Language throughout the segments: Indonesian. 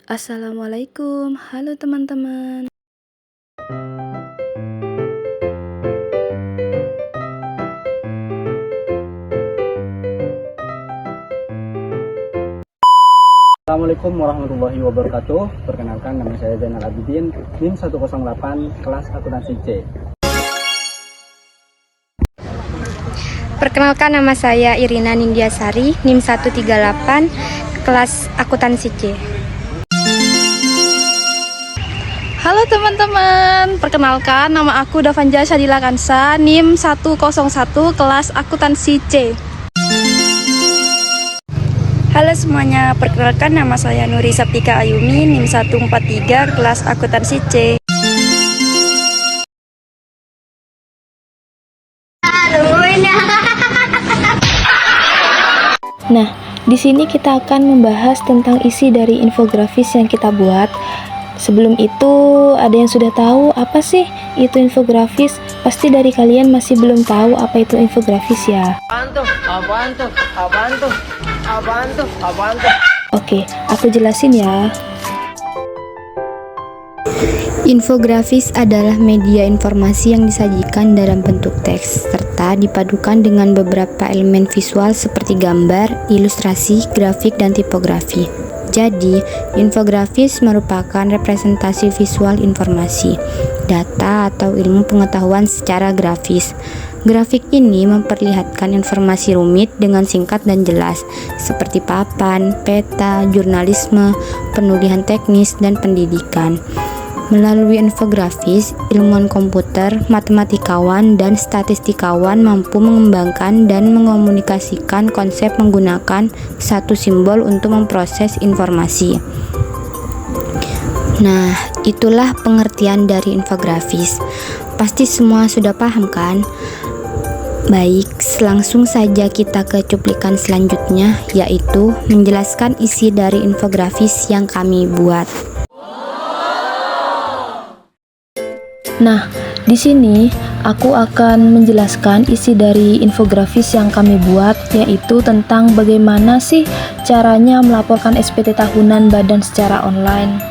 Assalamualaikum, halo teman-teman. Assalamualaikum warahmatullahi wabarakatuh. Perkenalkan, nama saya Zainal Abidin, NIM 108, kelas akuntansi C. Perkenalkan, nama saya Irina Nindiasari, NIM 138, kelas akuntansi C. Halo teman-teman, perkenalkan nama aku Davanja Shadila Kansa, NIM 101, kelas akuntansi C. Halo semuanya, perkenalkan nama saya Nuri Saptika Ayumi, NIM 143, kelas akuntansi C. Nah, di sini kita akan membahas tentang isi dari infografis yang kita buat. Sebelum itu, ada yang sudah tahu apa sih itu infografis? Pasti dari kalian masih belum tahu apa itu infografis ya. Apaan tuh? Oke, aku jelasin ya. Infografis adalah media informasi yang disajikan dalam bentuk teks, serta dipadukan dengan beberapa elemen visual seperti gambar, ilustrasi, grafik, dan tipografi. Jadi, infografis merupakan representasi visual informasi, data, atau ilmu pengetahuan secara grafis. Grafik ini memperlihatkan informasi rumit dengan singkat dan jelas, seperti papan, peta, jurnalisme, penulisan teknis, dan pendidikan. Melalui infografis, ilmuwan komputer, matematikawan, dan statistikawan mampu mengembangkan dan mengomunikasikan konsep menggunakan satu simbol untuk memproses informasi. Nah, itulah pengertian dari infografis. Pasti semua sudah paham kan? Baik, langsung saja kita ke cuplikan selanjutnya, yaitu menjelaskan isi dari infografis yang kami buat. Nah, di sini aku akan menjelaskan isi dari infografis yang kami buat, yaitu tentang bagaimana sih caranya melaporkan SPT tahunan badan secara online.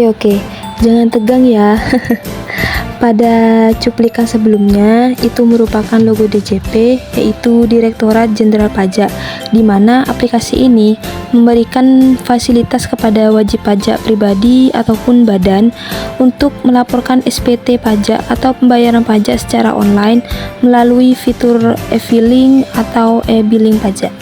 Oke, jangan tegang ya. Pada cuplikan sebelumnya, itu merupakan logo DJP, yaitu Direktorat Jenderal Pajak, di mana aplikasi ini memberikan fasilitas kepada wajib pajak pribadi ataupun badan untuk melaporkan SPT pajak atau pembayaran pajak secara online melalui fitur e-filing atau e-billing pajak.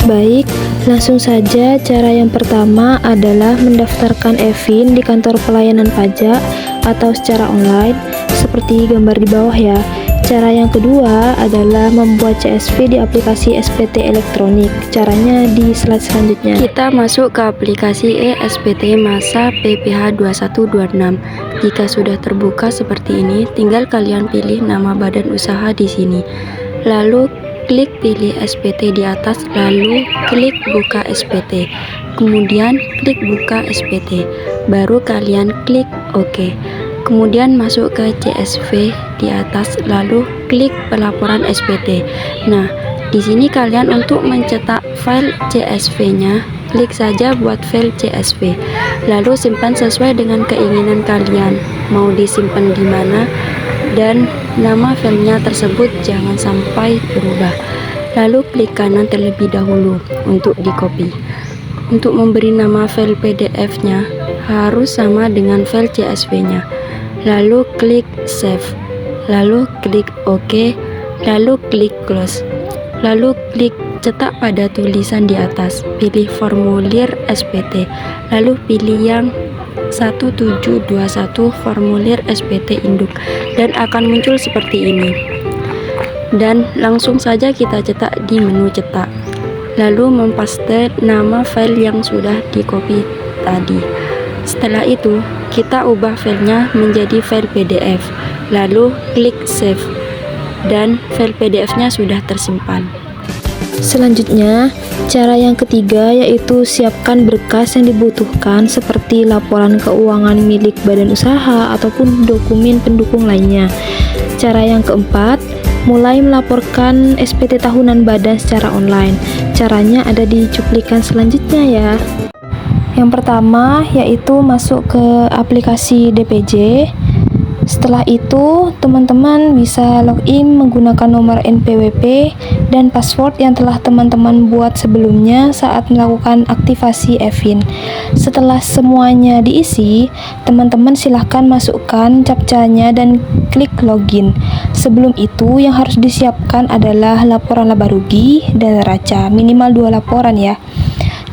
Baik, langsung saja. Cara yang pertama adalah mendaftarkan e-fin di kantor pelayanan pajak atau secara online, seperti gambar di bawah ya. Cara yang kedua adalah membuat CSV di aplikasi SPT elektronik. Caranya di slide selanjutnya. Kita masuk ke aplikasi e-SPT Masa PPH 2126. Jika sudah terbuka seperti ini, tinggal kalian pilih nama badan usaha di sini. Lalu klik pilih SPT di atas, lalu klik buka SPT, kemudian klik buka SPT, baru kalian klik OK. Kemudian masuk ke CSV di atas, lalu klik pelaporan SPT. Nah, di sini kalian untuk mencetak file CSV-nya, klik saja buat file CSV, lalu simpan sesuai dengan keinginan kalian, mau disimpan di mana, dan nama filenya tersebut jangan sampai berubah. Lalu klik kanan terlebih dahulu untuk di copy. untuk memberi nama file PDF-nya harus sama dengan file CSV-nya. Lalu klik save, lalu klik OK, lalu klik close, lalu klik cetak pada tulisan di atas, pilih formulir SPT, lalu pilih yang 1721 formulir SPT induk, dan akan muncul seperti ini. Dan langsung saja kita cetak di menu cetak, lalu mempaste nama file yang sudah di copy tadi. Setelah itu kita ubah filenya menjadi file PDF, lalu klik save, dan file PDF-nya sudah tersimpan. Selanjutnya, cara yang ketiga yaitu siapkan berkas yang dibutuhkan seperti laporan keuangan milik badan usaha ataupun dokumen pendukung lainnya. Cara yang keempat, mulai melaporkan SPT tahunan badan secara online. Caranya ada di cuplikan selanjutnya ya. Yang pertama yaitu masuk ke aplikasi DPJ. Setelah itu, teman-teman bisa login menggunakan nomor NPWP dan password yang telah teman-teman buat sebelumnya saat melakukan aktivasi e-Fin. Setelah semuanya diisi, teman-teman silahkan masukkan captcha-nya dan klik login. Sebelum itu, yang harus disiapkan adalah laporan laba rugi dan neraca, minimal 2 laporan ya.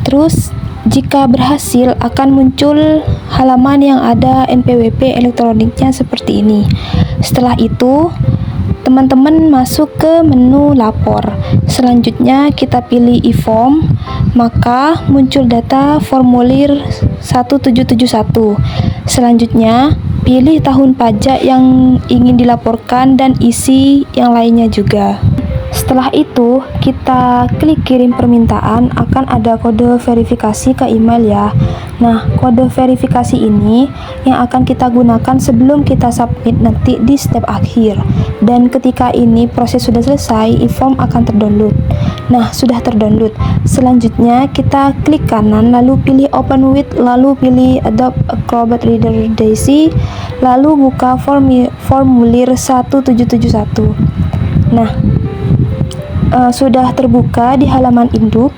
Terus, jika berhasil akan muncul halaman yang ada NPWP elektroniknya seperti ini. Setelah itu, teman-teman masuk ke menu lapor. Selanjutnya kita pilih e-form, maka muncul data formulir 1771. Selanjutnya, pilih tahun pajak yang ingin dilaporkan dan isi yang lainnya juga. Setelah itu, kita klik kirim permintaan, akan ada kode verifikasi ke email ya. Nah, kode verifikasi ini yang akan kita gunakan sebelum kita submit nanti di step akhir. Dan ketika ini proses sudah selesai, e-form akan terdownload. Nah, sudah terdownload. Selanjutnya, kita klik kanan, lalu pilih open with, lalu pilih Adobe Acrobat Reader Daisy, lalu buka formulir 1771. Nah, sudah terbuka di halaman induk.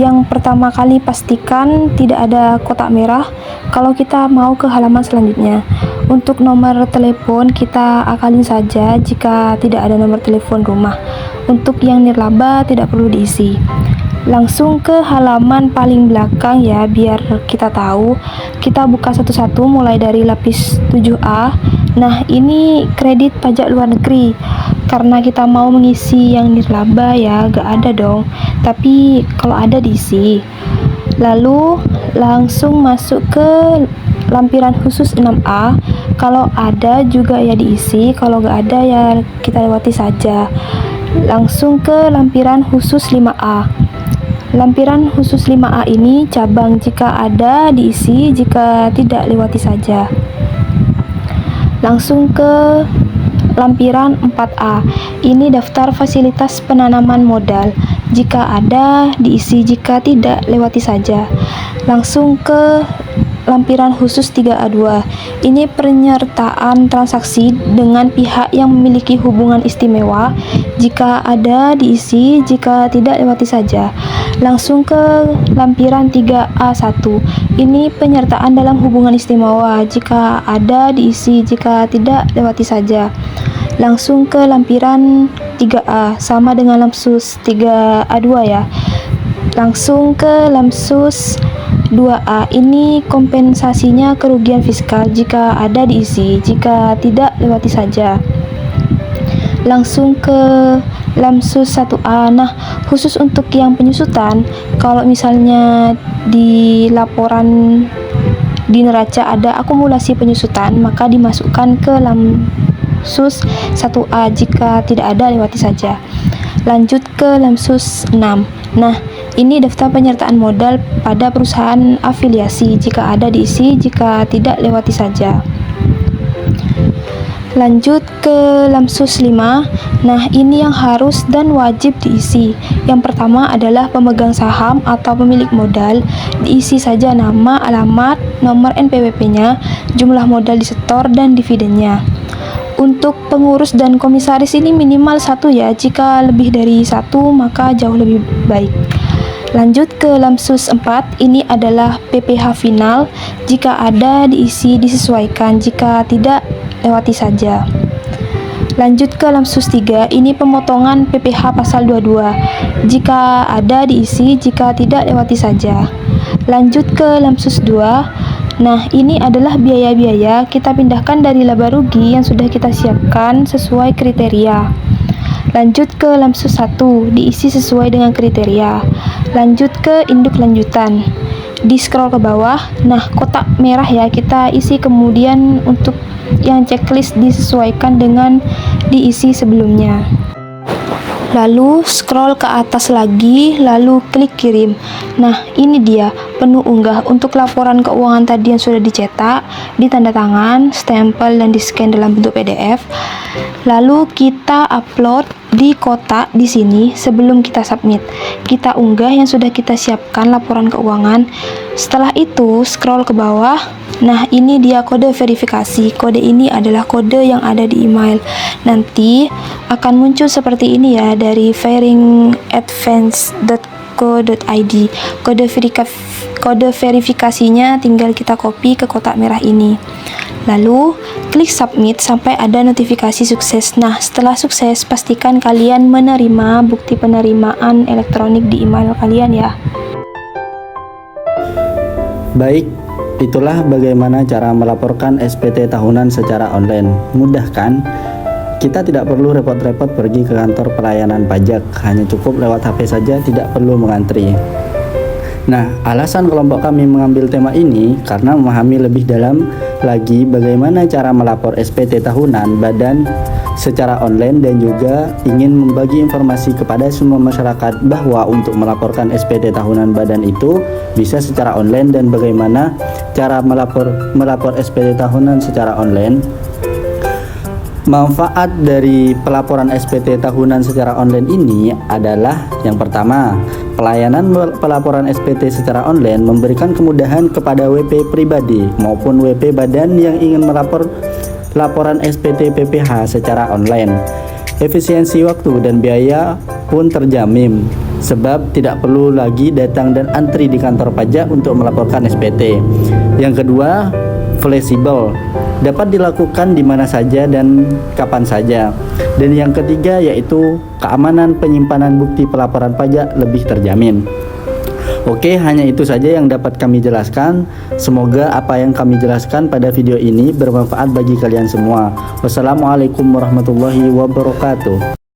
Yang pertama kali pastikan tidak ada kotak merah kalau kita mau ke halaman selanjutnya. Untuk nomor telepon kita akalin saja jika tidak ada nomor telepon rumah. Untuk yang nirlaba tidak perlu diisi. Langsung ke halaman paling belakang ya, biar kita tahu. Kita buka satu-satu mulai dari lapis 7A. Nah, ini kredit pajak luar negeri. Karena kita mau mengisi yang nirlaba ya, gak ada dong. Tapi kalau ada diisi. Lalu langsung masuk ke lampiran khusus 6A. Kalau ada juga ya diisi, kalau gak ada ya kita lewati saja. Langsung ke lampiran khusus 5A. Lampiran khusus 5A ini cabang, jika ada diisi, jika tidak lewati saja. Langsung ke lampiran 4A. Ini daftar fasilitas penanaman modal. Jika ada diisi, jika tidak lewati saja. Langsung ke lampiran khusus 3A2. Ini penyertaan transaksi dengan pihak yang memiliki hubungan istimewa. Jika ada diisi, jika tidak lewati saja. Langsung ke lampiran 3A1. Ini penyertaan dalam hubungan istimewa. Jika ada diisi, jika tidak lewati saja. Langsung ke lampiran 3A, sama dengan lamsus 3A2 ya. Langsung ke lamsus 2A, ini kompensasinya kerugian fiskal. Jika ada diisi, jika tidak lewati saja. Langsung ke lamsus 1A. Nah, khusus untuk yang penyusutan, kalau misalnya di laporan di neraca ada akumulasi penyusutan, maka dimasukkan ke lamsus 1A. Jika tidak ada, lewati saja. Lanjut ke lamsus 6. Nah, ini daftar penyertaan modal pada perusahaan afiliasi. Jika ada diisi, jika tidak lewati saja. Lanjut ke lamsus 5. Nah, ini yang harus dan wajib diisi. Yang pertama adalah pemegang saham atau pemilik modal. Diisi saja nama, alamat, nomor NPWP-nya, jumlah modal disetor, dan dividennya. Untuk pengurus dan komisaris ini minimal 1 ya. Jika lebih dari 1 maka jauh lebih baik. Lanjut ke Lamsus 4, ini adalah PPH final. Jika ada diisi disesuaikan, jika tidak lewati saja. Lanjut ke Lamsus 3, ini pemotongan PPH pasal 22. Jika ada diisi, jika tidak lewati saja. Lanjut ke Lamsus 2. Nah, ini adalah biaya-biaya kita pindahkan dari laba rugi yang sudah kita siapkan sesuai kriteria. Lanjut ke Lamsus 1, diisi sesuai dengan kriteria. Lanjut ke induk lanjutan. Di scroll ke bawah, nah kotak merah ya kita isi, kemudian untuk yang checklist disesuaikan dengan diisi sebelumnya. Lalu scroll ke atas lagi, lalu klik kirim. Nah, ini dia menu unggah untuk laporan keuangan tadi yang sudah dicetak, ditanda tangan, stempel, dan di-scan dalam bentuk PDF. Lalu kita upload di kotak di sini sebelum kita submit. Kita unggah yang sudah kita siapkan laporan keuangan. Setelah itu scroll ke bawah. Nah, ini dia kode verifikasi. Kode ini adalah kode yang ada di email. Nanti akan muncul seperti ini ya dari fairingadvance.co.id. Kode verifikasinya tinggal kita copy ke kotak merah ini. Lalu klik submit sampai ada notifikasi sukses. Nah, setelah sukses pastikan kalian menerima bukti penerimaan elektronik di email kalian ya. Baik, itulah bagaimana cara melaporkan SPT tahunan secara online. Mudah kan? Kita tidak perlu repot-repot pergi ke kantor pelayanan pajak, hanya cukup lewat HP saja, tidak perlu mengantri. Nah, alasan kelompok kami mengambil tema ini karena memahami lebih dalam lagi bagaimana cara melapor SPT tahunan badan secara online, dan juga ingin membagi informasi kepada semua masyarakat bahwa untuk melaporkan SPT tahunan badan itu bisa secara online, dan bagaimana cara melapor SPT tahunan secara online. Manfaat dari pelaporan SPT tahunan secara online ini adalah yang pertama, pelayanan pelaporan SPT secara online memberikan kemudahan kepada WP pribadi maupun WP badan yang ingin melapor laporan SPT PPH secara online. Efisiensi waktu dan biaya pun terjamin, sebab tidak perlu lagi datang dan antri di kantor pajak untuk melaporkan SPT. Yang kedua, fleksibel, dapat dilakukan di mana saja dan kapan saja. Dan yang ketiga yaitu keamanan penyimpanan bukti pelaporan pajak lebih terjamin. Oke, hanya itu saja yang dapat kami jelaskan. Semoga apa yang kami jelaskan pada video ini bermanfaat bagi kalian semua. Wassalamualaikum warahmatullahi wabarakatuh.